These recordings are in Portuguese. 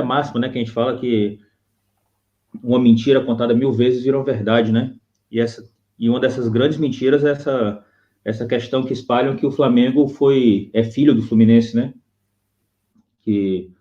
máxima, né, que a gente fala que uma mentira contada 1000 vezes virou verdade, né? E uma dessas grandes mentiras é essa questão que espalham que o Flamengo é filho do Fluminense, né? Que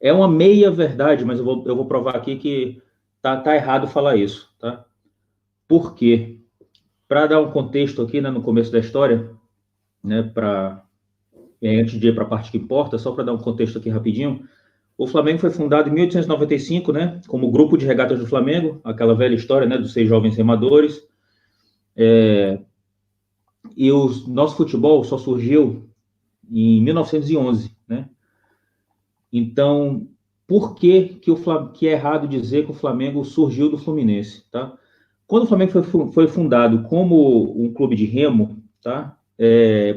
é uma meia verdade, mas eu vou provar aqui que tá errado falar isso, tá? Por quê? Para dar um contexto aqui, né, no começo da história, né, antes de ir para a parte que importa, só para dar um contexto aqui rapidinho, o Flamengo foi fundado em 1895, né, como Grupo de Regatas do Flamengo, aquela velha história, né, dos 6 jovens remadores. E o nosso futebol só surgiu em 1911, né? Então, por que que é errado dizer que o Flamengo surgiu do Fluminense, tá? Quando o Flamengo foi fundado como um clube de remo, tá?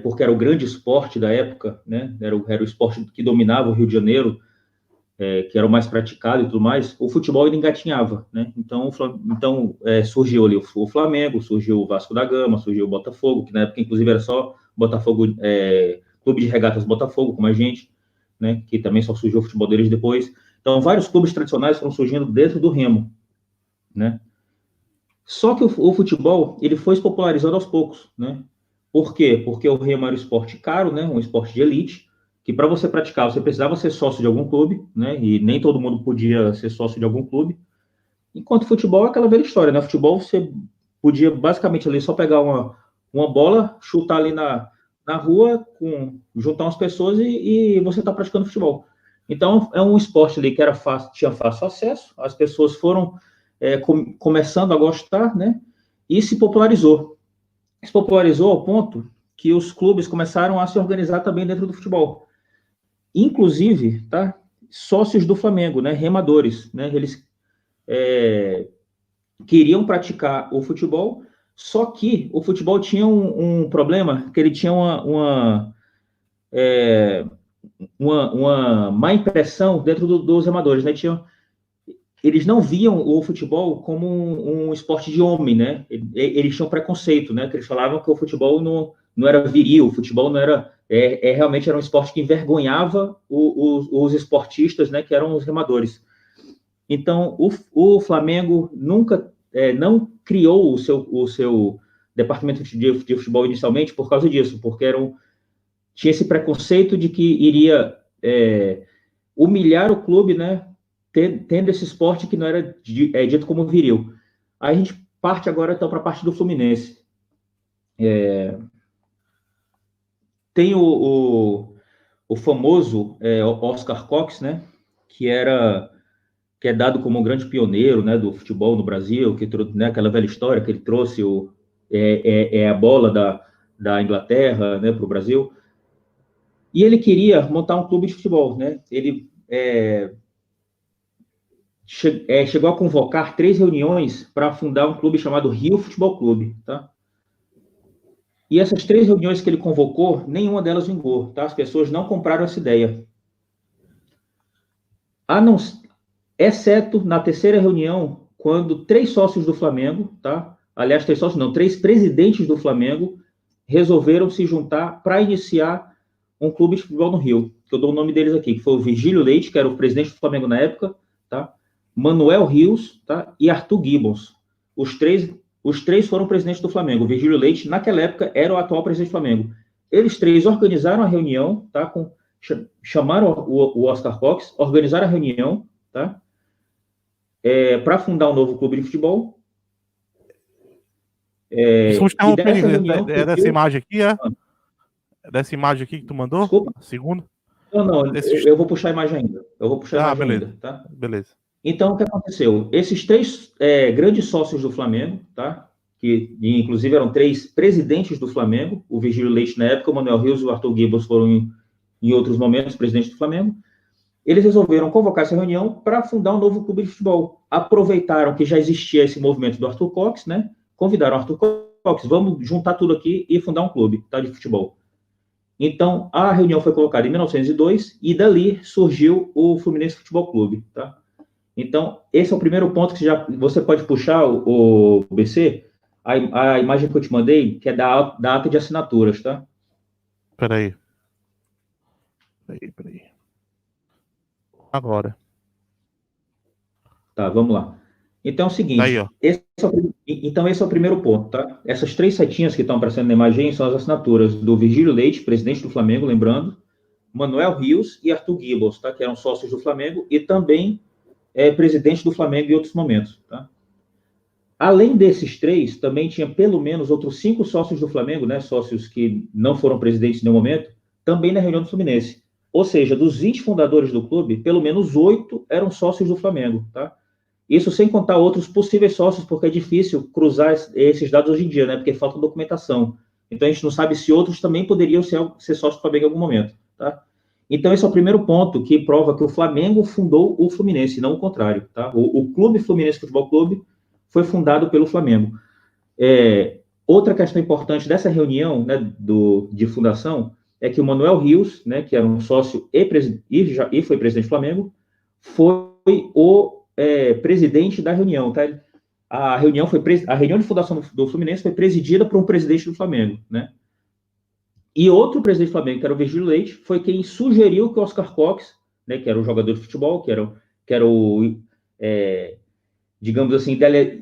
Porque era o grande esporte da época, né? Era o esporte que dominava o Rio de Janeiro, que era o mais praticado e tudo mais. O futebol ele engatinhava, né? Então, surgiu ali o Flamengo, surgiu o Vasco da Gama, surgiu o Botafogo, que na época inclusive era só Botafogo, Clube de Regatas Botafogo, como a gente, né? Que também só surgiu o futebol deles depois. Então, vários clubes tradicionais foram surgindo dentro do remo, né? Só que o futebol, ele foi se popularizando aos poucos, né? Por quê? Porque o remo era um esporte caro, né? Um esporte de elite, que para você praticar, você precisava ser sócio de algum clube, né? E nem todo mundo podia ser sócio de algum clube. Enquanto o futebol é aquela velha história, né? O futebol você podia basicamente ali só pegar uma bola, chutar ali na rua, juntar umas pessoas e você está praticando futebol. Então é um esporte ali que era fácil, tinha fácil acesso, as pessoas foram começando a gostar, né? E se popularizou. Se popularizou ao ponto que os clubes começaram a se organizar também dentro do futebol. Inclusive, tá? Sócios do Flamengo, né? Remadores, né? Eles queriam praticar o futebol, só que o futebol tinha um problema, que ele tinha uma má impressão dentro dos remadores, né? Eles não viam o futebol como um esporte de homem, né? Eles tinham preconceito, né? Que eles falavam que o futebol não era viril, o futebol não era... realmente era um esporte que envergonhava os esportistas, né? Que eram os remadores. Então, o Flamengo nunca não criou o seu departamento de futebol inicialmente por causa disso, porque tinha esse preconceito de que iria humilhar o clube, né? Tendo esse esporte que não era dito como viril. Aí a gente parte agora então para a parte do Fluminense. Tem o famoso Oscar Cox, né? Que é dado como um grande pioneiro, né, do futebol no Brasil, né, aquela velha história que ele trouxe a bola da Inglaterra, né, para o Brasil. E ele queria montar um clube de futebol, né? Ele chegou a convocar 3 reuniões para fundar um clube chamado Rio Futebol Clube, tá? E essas 3 reuniões que ele convocou, nenhuma delas vingou, tá? As pessoas não compraram essa ideia. Não, exceto na terceira reunião, quando 3 sócios do Flamengo, tá? Aliás, 3 sócios não, 3 presidentes do Flamengo resolveram se juntar para iniciar um clube de futebol no Rio, que eu dou o nome deles aqui, que foi o Virgílio Leite, que era o presidente do Flamengo na época, tá? Manuel Rios, tá? E Arthur Gibbons. Os três foram presidentes do Flamengo. O Virgílio Leite, naquela época, era o atual presidente do Flamengo. Eles 3 organizaram a reunião, tá? Chamaram o Oscar Cox, organizaram a reunião, tá? Para fundar um novo clube de futebol. E dessa reunião... É dessa imagem aqui, é? É dessa imagem aqui que tu mandou? Desculpa. Segunda? Não, eu vou puxar a imagem ainda. Beleza. Ainda, tá? Beleza. Então, o que aconteceu? Esses 3 grandes sócios do Flamengo, tá? Que inclusive eram 3 presidentes do Flamengo, o Virgílio Leite na época, o Manuel Rios e o Arthur Gibbons foram em outros momentos presidentes do Flamengo. Eles resolveram convocar essa reunião para fundar um novo clube de futebol. Aproveitaram que já existia esse movimento do Arthur Cox, né? Convidaram o Arthur Cox, vamos juntar tudo aqui e fundar um clube, tá, de futebol. Então, a reunião foi colocada em 1902 e dali surgiu o Fluminense Futebol Clube, tá? Então, esse é o primeiro ponto que você pode puxar, o BC, a imagem que eu te mandei, que é da ata de assinaturas, tá? Peraí. Agora. Tá, vamos lá. Então é o seguinte, Aí, ó. esse é o primeiro ponto, tá? Essas 3 setinhas que estão aparecendo na imagem são as assinaturas do Virgílio Leite, presidente do Flamengo, lembrando, Manuel Rios e Arthur Gibbons, tá? Que eram sócios do Flamengo e também presidente do Flamengo em outros momentos, tá? Além desses 3, também tinha pelo menos outros 5 sócios do Flamengo, né? Sócios que não foram presidentes em nenhum momento, também na reunião do Fluminense. Ou seja, dos 20 fundadores do clube, pelo menos 8 eram sócios do Flamengo, tá? Isso sem contar outros possíveis sócios, porque é difícil cruzar esses dados hoje em dia, né? Porque falta documentação. Então a gente não sabe se outros também poderiam ser sócios do Flamengo em algum momento, tá? Então esse é o primeiro ponto que prova que o Flamengo fundou o Fluminense, não o contrário, tá? O Clube Fluminense Futebol Clube foi fundado pelo Flamengo. Outra questão importante dessa reunião, né, de fundação, é que o Manuel Rios, né, que era um sócio e foi presidente do Flamengo, foi o presidente da reunião, tá? A reunião de fundação do Fluminense foi presidida por um presidente do Flamengo, né? E outro presidente do Flamengo, que era o Virgílio Leite, foi quem sugeriu que o Oscar Cox, né, que era o jogador de futebol, que era o digamos assim,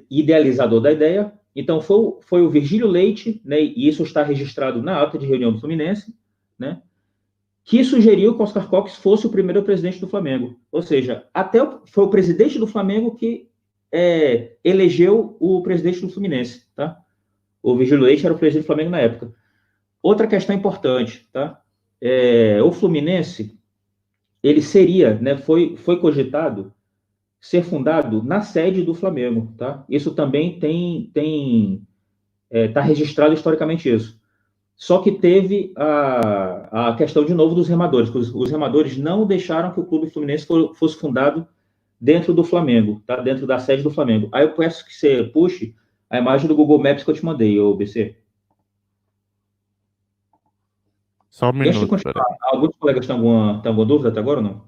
idealizador da ideia. Então, foi o Virgílio Leite, né, e isso está registrado na ata de reunião do Fluminense, né, que sugeriu que o Oscar Cox fosse o primeiro presidente do Flamengo. Ou seja, foi o presidente do Flamengo que elegeu o presidente do Fluminense, tá? O Virgílio Leite era o presidente do Flamengo na época. Outra questão importante, tá? O Fluminense, ele seria, né, foi cogitado ser fundado na sede do Flamengo, tá? Isso também tá registrado historicamente isso. Só que teve a questão, de novo, dos remadores. Os remadores não deixaram que o Clube Fluminense fosse fundado dentro do Flamengo, tá? Dentro da sede do Flamengo. Aí eu peço que você puxe a imagem do Google Maps que eu te mandei, ô BC. Só um minuto, peraí. Alguns colegas têm alguma dúvida até agora ou não?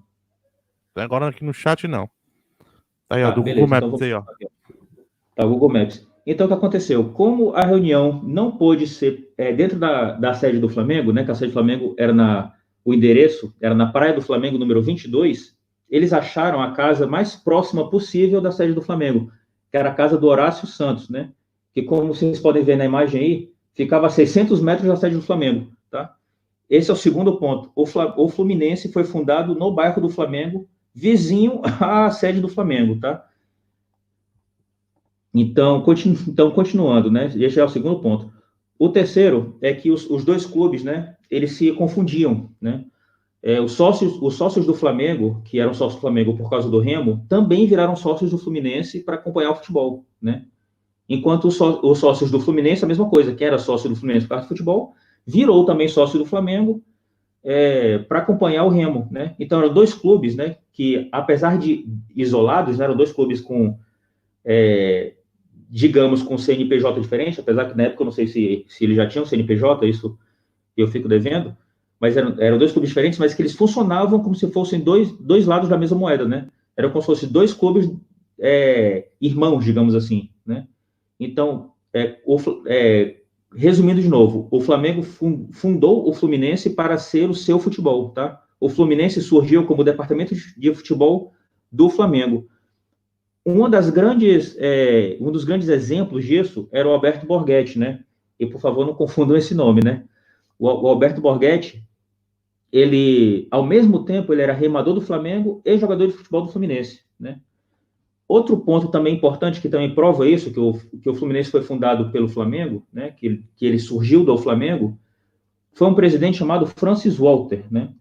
Agora aqui no chat, não. Aí, ó, do beleza, Google Maps aí, ó. Tá, o Google Maps. Então, o que aconteceu? Como a reunião não pôde ser dentro da sede do Flamengo, né, que a sede do Flamengo o endereço era na Praia do Flamengo, número 22, eles acharam a casa mais próxima possível da sede do Flamengo, que era a casa do Horácio Santos, né, que, como vocês podem ver na imagem aí, ficava a 600 metros da sede do Flamengo, tá? Esse é o segundo ponto. O Fluminense foi fundado no bairro do Flamengo, vizinho à sede do Flamengo, tá? Então, continuando, né? Esse é o segundo ponto. O terceiro é que os dois clubes, né? Eles se confundiam, né? Os sócios do Flamengo, que eram sócios do Flamengo por causa do Remo, também viraram sócios do Fluminense para acompanhar o futebol, né? Enquanto os sócios do Fluminense, a mesma coisa. Quem era sócio do Fluminense por causa do futebol, virou também sócio do Flamengo para acompanhar o Remo, né? Então, eram dois clubes, né? Que, apesar de isolados, né, eram dois clubes com digamos, com CNPJ diferente, apesar que na época eu não sei se eles já tinham CNPJ, isso eu fico devendo, mas eram dois clubes diferentes, mas que eles funcionavam como se fossem dois lados da mesma moeda, né? Eram como se fossem dois clubes irmãos, digamos assim, né? Então, resumindo de novo, o Flamengo fundou o Fluminense para ser o seu futebol, tá? O Fluminense surgiu como departamento de futebol do Flamengo. Um dos grandes exemplos disso era o Alberto Borghetti, né? E, por favor, não confundam esse nome, né? O Alberto Borghetti, ele, ao mesmo tempo, ele era remador do Flamengo e jogador de futebol do Fluminense, né? Outro ponto também importante, que também prova isso, que o Fluminense foi fundado pelo Flamengo, né? Que ele surgiu do Flamengo, foi um presidente chamado Francis Walter, né?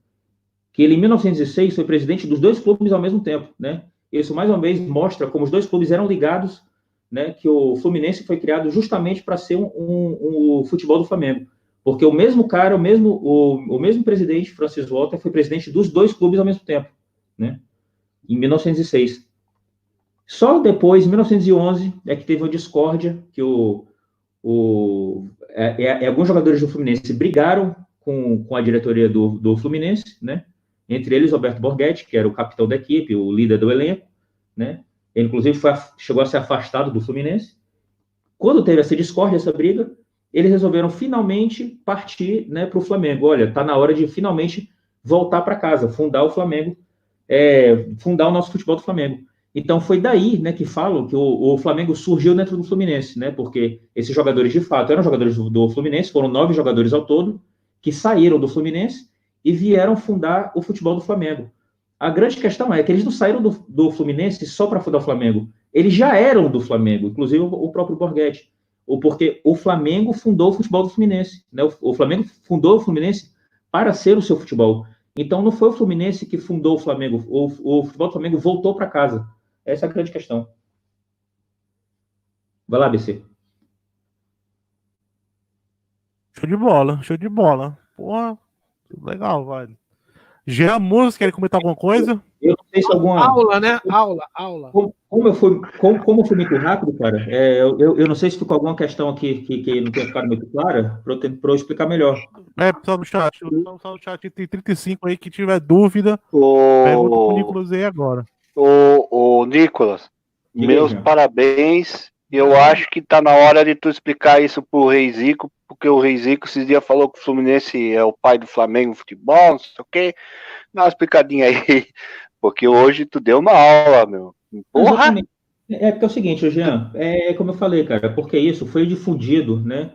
Que ele, em 1906, foi presidente dos dois clubes ao mesmo tempo, né? Isso, mais uma vez, mostra como os dois clubes eram ligados, né, que o Fluminense foi criado justamente para ser o futebol do Flamengo. Porque o mesmo cara, o mesmo presidente, Francis Walter, foi presidente dos dois clubes ao mesmo tempo, né, em 1906. Só depois, em 1911, é que teve uma discórdia, que alguns jogadores do Fluminense brigaram com a diretoria do Fluminense, né, entre eles Alberto Borghetti, que era o capitão da equipe, o líder do elenco, né? Ele, inclusive, chegou a ser afastado do Fluminense. Quando teve essa discórdia, essa briga, eles resolveram finalmente partir, né, para o Flamengo. Olha, está na hora de finalmente voltar para casa, fundar o Flamengo, fundar o nosso futebol do Flamengo. Então foi daí, né, que falam que o Flamengo surgiu dentro do Fluminense, né? Porque esses jogadores de fato eram jogadores do Fluminense, foram 9 jogadores ao todo que saíram do Fluminense e vieram fundar o futebol do Flamengo. A grande questão é que eles não saíram do Fluminense só para fundar o Flamengo. Eles já eram do Flamengo, inclusive o próprio Borghetti. Porque o Flamengo fundou o futebol do Fluminense. Né? O Flamengo fundou o Fluminense para ser o seu futebol. Então não foi o Fluminense que fundou o Flamengo. O futebol do Flamengo voltou para casa. Essa é a grande questão. Vai lá, BC. Show de bola, show de bola. Porra, legal, velho. Jean Música, quer comentar alguma coisa? Eu não sei se alguma... Aula, né? Aula. Como eu fui muito rápido, cara, eu não sei se ficou alguma questão aqui que não tenha ficado muito clara, para eu explicar melhor. Pessoal do chat, tem 35 aí que tiver dúvida, pergunta pro Nicolas aí agora. O Nicolas, meus parabéns. Eu acho que tá na hora de tu explicar isso pro Rei Zico, porque o Rei Zico esses dias falou que o Fluminense é o pai do Flamengo futebol, não sei o quê. Dá uma explicadinha aí, porque hoje tu deu uma aula, meu. Porra! Porque é o seguinte, Jean, como eu falei, cara, porque isso foi difundido, né,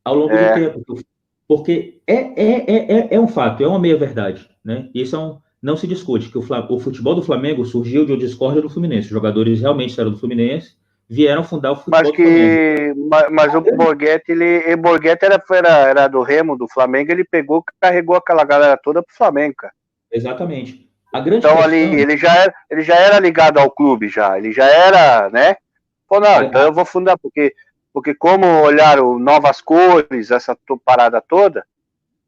ao longo do tempo. Porque é um fato, é uma meia-verdade, né? Isso não se discute, que o futebol do Flamengo surgiu de uma discórdia do Fluminense. Os jogadores realmente eram do Fluminense, vieram fundar o futebol do Flamengo. Mas o Borghetti, era do Remo, do Flamengo, ele pegou e carregou aquela galera toda pro Flamengo, cara. Exatamente. Então questão... ali, ele já era ligado ao clube, ele já era, né? Pô, não, então eu vou fundar, porque como olharam novas cores, essa parada toda,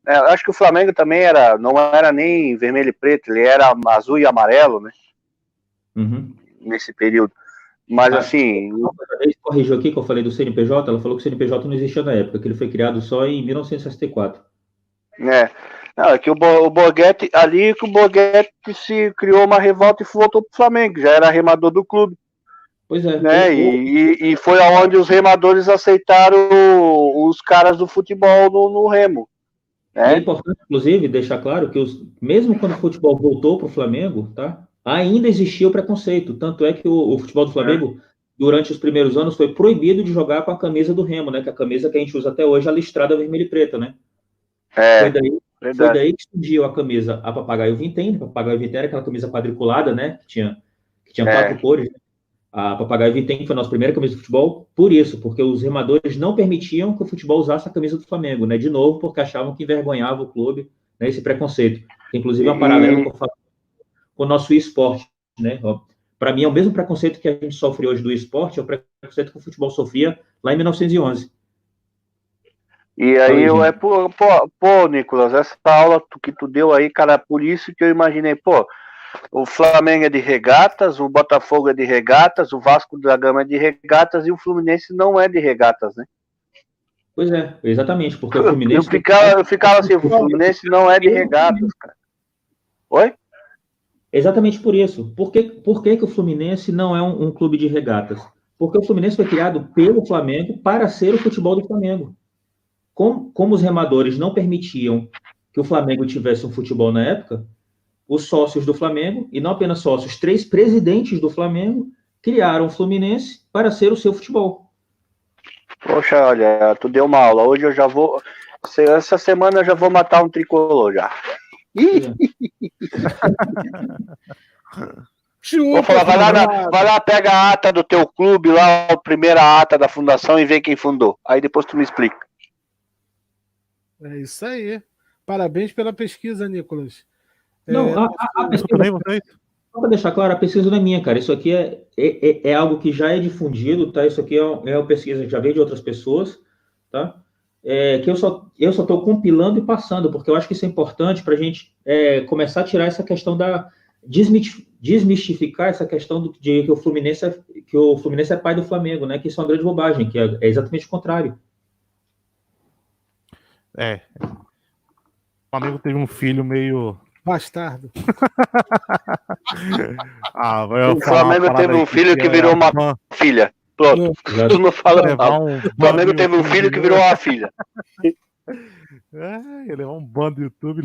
acho que o Flamengo também não era nem vermelho e preto, ele era azul e amarelo, né? Nesse período. Mas assim... Ele corrigiu aqui que eu falei do CNPJ, ela falou que o CNPJ não existia na época, que ele foi criado só em 1964. Não, é que o Borghetti, ali que o Borghetti se criou uma revolta e voltou pro Flamengo, já era remador do clube. Pois é. Né? E foi aonde os remadores aceitaram os caras do futebol no Remo. É importante, inclusive, deixar claro que mesmo quando o futebol voltou para o Flamengo, tá, ainda existia o preconceito. Tanto é que o futebol do Flamengo, durante os primeiros anos, foi proibido de jogar com a camisa do Remo, né? Que é a camisa que a gente usa até hoje, a listrada vermelha e preta, né? Foi daí que surgiu a camisa, a Papagaio Vintém. A Papagaio Vintém era aquela camisa quadriculada, né? Que tinha 4 cores, né? A Papagaio Vintém foi a nossa primeira camisa de futebol, por isso, porque os remadores não permitiam que o futebol usasse a camisa do Flamengo, né? De novo, porque achavam que envergonhava o clube, né? Esse preconceito. Inclusive, é um paralelo que eu faço com o nosso esporte, né? Para mim, é o mesmo preconceito que a gente sofre hoje do esporte, é o preconceito que o futebol sofria lá em 1911. E aí, pô, Nicolas, essa aula que tu deu aí, cara, por isso que eu imaginei, o Flamengo é de regatas, o Botafogo é de regatas, o Vasco da Gama é de regatas e o Fluminense não é de regatas, né? Pois é, exatamente, porque o Fluminense... Eu ficava assim, o Fluminense não é de regatas, cara. Oi? Exatamente por isso. Por que o Fluminense não é um clube de regatas? Porque o Fluminense foi criado pelo Flamengo para ser o futebol do Flamengo. Como os remadores não permitiam que o Flamengo tivesse um futebol na época, os sócios do Flamengo, e não apenas sócios, 3 presidentes do Flamengo, criaram o Fluminense para ser o seu futebol. Poxa, olha, tu deu uma aula. Hoje eu já vou... Essa semana eu já vou matar um tricolor já. Vou falar, vai lá, pega a ata do teu clube, lá, a primeira ata da fundação e vê quem fundou. Aí depois tu me explica. É isso aí. Parabéns pela pesquisa, Nicolas. Não, a pesquisa, só para deixar claro, a pesquisa não é minha, cara. Isso aqui é algo que já é difundido, tá? Isso aqui é uma pesquisa que já veio de outras pessoas, tá? Que eu só estou compilando e passando, porque eu acho que isso é importante para a gente começar a tirar essa questão desmistificar essa questão de que o Fluminense é pai do Flamengo, né? Que isso é uma grande bobagem, que é exatamente o contrário. O Flamengo teve um filho meio bastardo. O Flamengo teve um filho que virou uma filha. Pronto. Tu não fala mal. O Flamengo teve um filho que virou uma filha. Ele levou um bando do YouTube.